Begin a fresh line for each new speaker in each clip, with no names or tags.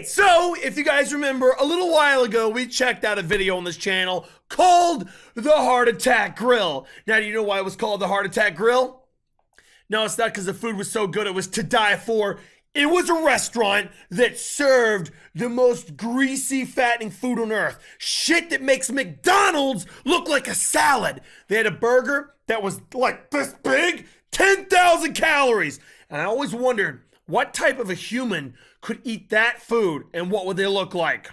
Alright, so if you guys remember, a little while ago we checked out a video on this channel called The Heart Attack Grill. Now, do you know why it was called The Heart Attack Grill? No, it's not because the food was so good, it was to die for. It was a restaurant that served the most greasy, fattening food on earth. Shit that makes McDonald's look like a salad. They had a burger that was like this big, 10,000 calories. And I always wondered, what type of a human could eat that food and what would they look like?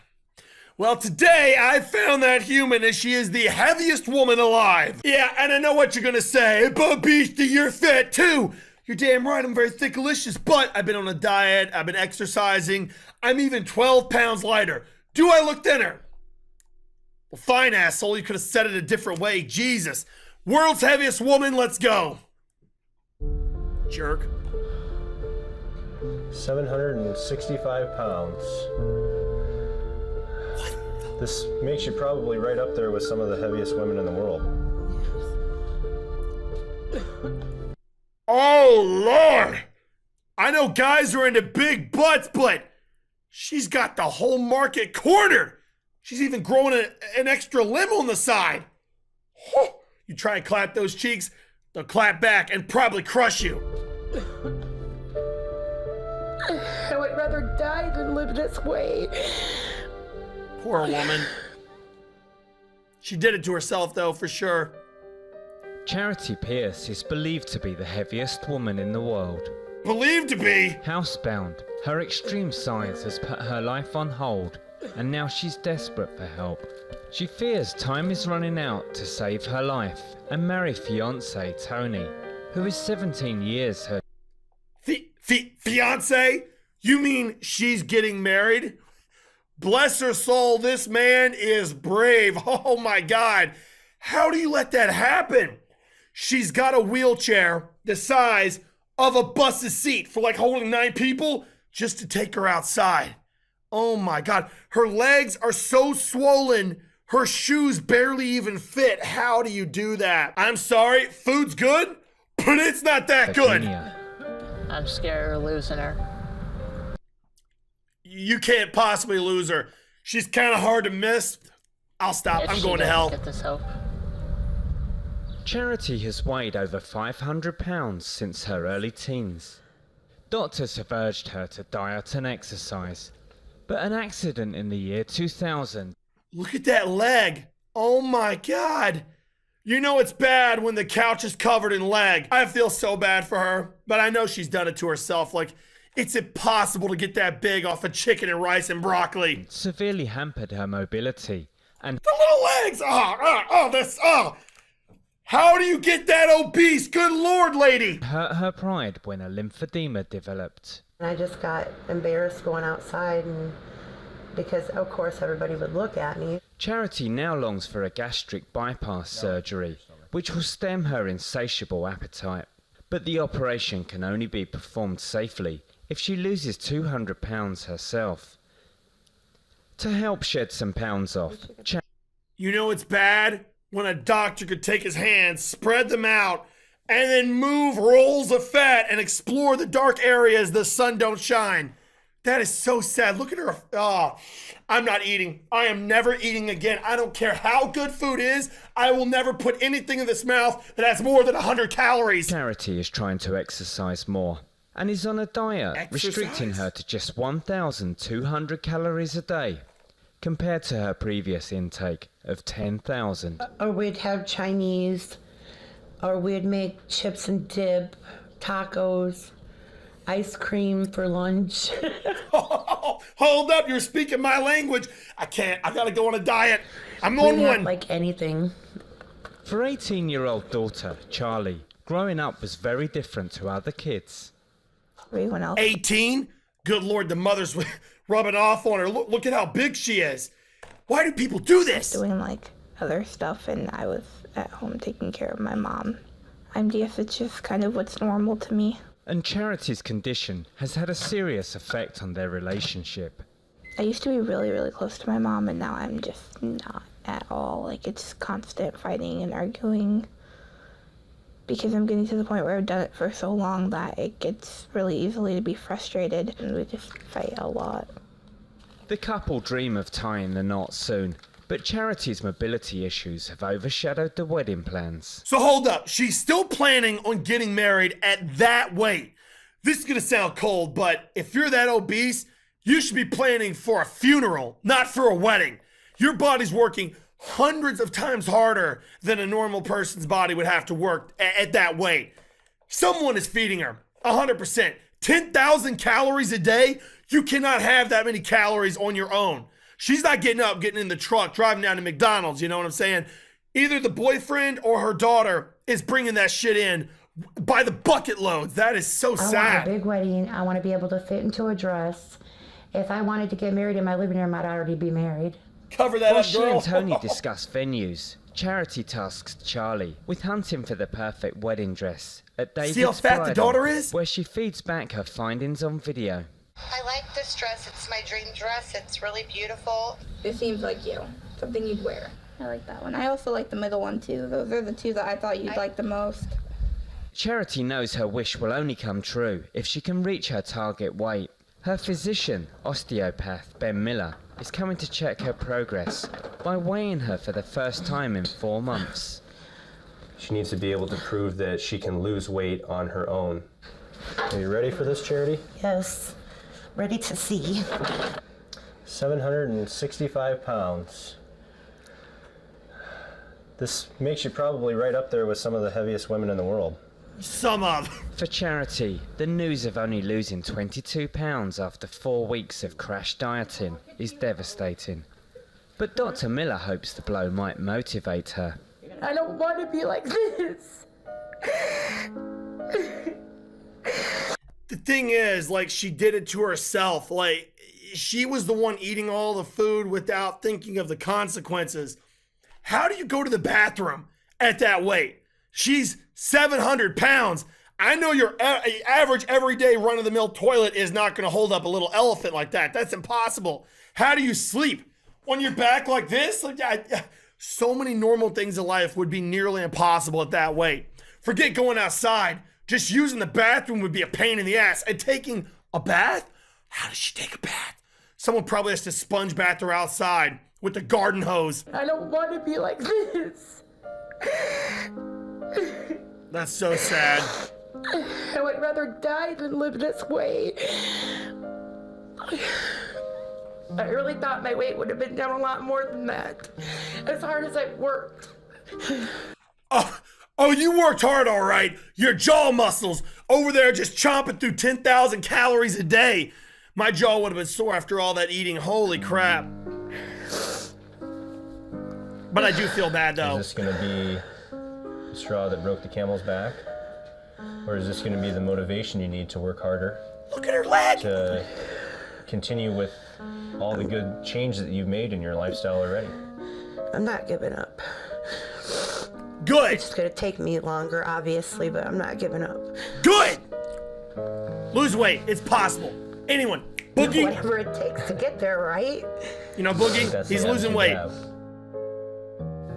Well, today I found that human and she is the heaviest woman alive. Yeah, and I know what you're gonna say, but Beastie, you're fat too. You're damn right, I'm very thickalicious, but I've been on a diet, I've been exercising, I'm even 12 pounds lighter. Do I look thinner? Well, fine, asshole, you could have said it a different way, Jesus. World's heaviest woman, let's go. Jerk.
765 pounds. This makes you probably right up there with some of the heaviest women in the world.
Oh, Lord! I know guys are into big butts, but she's got the whole market cornered. She's even growing an extra limb on the side. You try and clap those cheeks, they'll clap back and probably crush you.
I would rather die than live this way.
Poor woman. She did it to herself, though, for sure.
Charity Pierce is believed to be the heaviest woman in the world.
Believed to be?
Housebound, her extreme size has put her life on hold, and now she's desperate for help. She fears time is running out to save her life and marry fiancé Tony, who is 17 years her
Fiance? You mean she's getting married? Bless her soul, this man is brave. Oh my God. How do you let that happen? She's got a wheelchair the size of a bus's seat for like holding 9 people just to take her outside. Oh my God. Her legs are so swollen, her shoes barely even fit. How do you do that? I'm sorry, food's good, but it's not that good.
I'm scared of losing her.
You can't possibly lose her. She's kind of hard to miss. I'll stop. I'm going to hell.
Get this help.
Charity has weighed over 500 pounds since her early teens. Doctors have urged her to diet and exercise, but an accident in the year 2000.
Look at that leg. Oh my God. You know it's bad when the couch is covered in leg. I feel so bad for her, but I know she's done it to herself. Like, it's impossible to get that big off of chicken and rice and broccoli.
Severely hampered her mobility and
the little legs. How do you get that obese? Good Lord, lady.
hurt her pride when a lymphedema developed.
I just got embarrassed going outside, and because of course everybody would look at me.
Charity now longs for a gastric bypass surgery, which will stem her insatiable appetite. But the operation can only be performed safely if she loses 200 pounds herself. To help shed some pounds off,
you know it's bad when a doctor could take his hands, spread them out, and then move rolls of fat and explore the dark areas the sun don't shine. That is so sad. Look at her. Oh, I'm not eating. I am never eating again. I don't care how good food is. I will never put anything in this mouth that has more than 100 calories.
Charity is trying to exercise more and is on a diet, restricting her to just 1,200 calories a day, compared to her previous intake of 10,000.
Or we'd have Chinese, or we'd make chips and dip, tacos, ice cream for lunch.
Hold up, you're speaking my language. I can't. I gotta go on a diet. I'm on one.
Like anything.
For 18-year-old daughter, Charlie, growing up was very different to other kids.
Everyone else.
18? Good Lord, the mother's rubbing off on her. Look at how big she is. Why do people do this?
Doing like other stuff, and I was at home taking care of my mom. I guess it's just kind of what's normal to me.
And Charity's condition has had a serious effect on their relationship.
I used to be really, really close to my mom, and now I'm just not at all. Like, it's constant fighting and arguing. Because I'm getting to the point where I've done it for so long that it gets really easily to be frustrated, and we just fight a lot.
The couple dream of tying the knot soon, but Charity's mobility issues have overshadowed the wedding plans.
So hold up, she's still planning on getting married at that weight. This is gonna sound cold, but if you're that obese, you should be planning for a funeral, not for a wedding. Your body's working hundreds of times harder than a normal person's body would have to work at that weight. Someone is feeding her, 100%. 10,000 calories a day? You cannot have that many calories on your own. She's not getting up, getting in the truck, driving down to McDonald's, you know what I'm saying? Either the boyfriend or her daughter is bringing that shit in by the bucket loads. That is so
I want a
sad.
big wedding. I want to be able to fit into a dress. If I wanted to get married in my living room, I'd already be married.
Cover that
While
up,
she
girl.
and Tony discuss venues, Charity tasks Charlie with hunting for the perfect wedding dress at David's
See how fat the
Bridal,
daughter is?
where she feeds back her findings on video.
I like this dress. It's my dream dress. It's really beautiful.
It seems like you. Something you'd wear. I like that one. I also like the middle one too. Those are the two that I thought you'd like the most.
Charity knows her wish will only come true if she can reach her target weight. Her physician, osteopath Ben Miller, is coming to check her progress by weighing her for the first time in 4 months.
She needs to be able to prove that she can lose weight on her own. Are you ready for this, Charity?
Yes. Ready to see.
765 pounds. This makes you probably right up there with some of the heaviest women in the world.
Some of.
For Charity, the news of only losing 22 pounds after 4 weeks of crash dieting is devastating. But Dr. Miller hopes the blow might motivate her.
I don't want to be like this.
The thing is, like, she did it to herself. Like, she was the one eating all the food without thinking of the consequences. How do you go to the bathroom at that weight? She's 700 pounds. I know your average everyday run-of-the-mill toilet is not going to hold up a little elephant like that. That's impossible. How do you sleep? On your back like this? So many normal things in life would be nearly impossible at that weight. Forget going outside. Just using the bathroom would be a pain in the ass. And taking a bath? How does she take a bath? Someone probably has to sponge bath her outside with the garden hose.
I don't want to be like this.
That's so sad.
I would rather die than live this way. I really thought my weight would have been down a lot more than that. As hard as I've worked.
Oh, you worked hard, all right. Your jaw muscles over there just chomping through 10,000 calories a day. My jaw would have been sore after all that eating. Holy crap. But I do feel bad, though.
Is this going to be the straw that broke the camel's back? Or is this going to be the motivation you need to work harder
Look at her leg.
to continue with all the good change that you've made in your lifestyle already?
I'm not giving up.
Good.
It's gonna take me longer, obviously, but I'm not giving up.
Good. Lose weight. It's possible. Anyone. Boogie.
Whatever it takes to get there, right?
You know, Boogie,
That's the
he's losing
attitude
weight.
to have.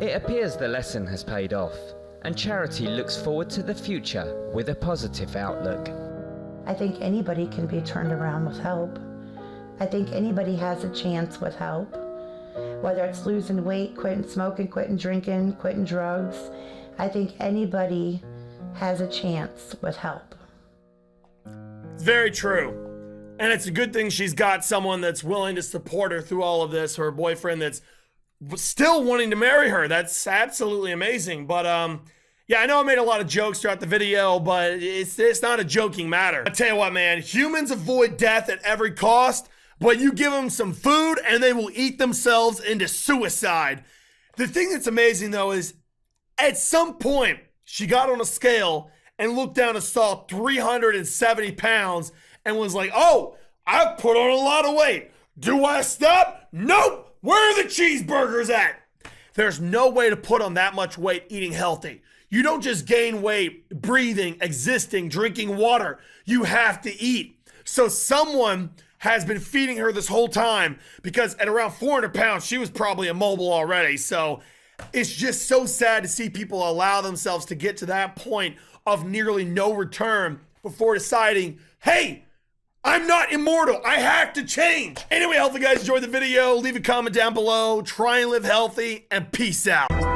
It appears the lesson has paid off, and Charity looks forward to the future with a positive outlook.
I think anybody can be turned around with help. I think anybody has a chance with help. Whether it's losing weight, quitting smoking, quitting drinking, quitting drugs, I think anybody has a chance with help.
It's very true. And it's a good thing she's got someone that's willing to support her through all of this, her boyfriend that's still wanting to marry her. That's absolutely amazing. But yeah, I know I made a lot of jokes throughout the video, but it's not a joking matter. I tell you what, man, humans avoid death at every cost, but you give them some food and they will eat themselves into suicide. The thing that's amazing though is at some point she got on a scale and looked down and saw 370 pounds and was like, oh, I've put on a lot of weight. Do I stop? Nope. Where are the cheeseburgers at? There's no way to put on that much weight eating healthy. You don't just gain weight breathing, existing, drinking water. You have to eat. So someone has been feeding her this whole time because at around 400 pounds, she was probably immobile already. So it's just so sad to see people allow themselves to get to that point of nearly no return before deciding, hey, I'm not immortal. I have to change. Anyway, hopefully you guys enjoyed the video. Leave a comment down below. Try and live healthy, and peace out.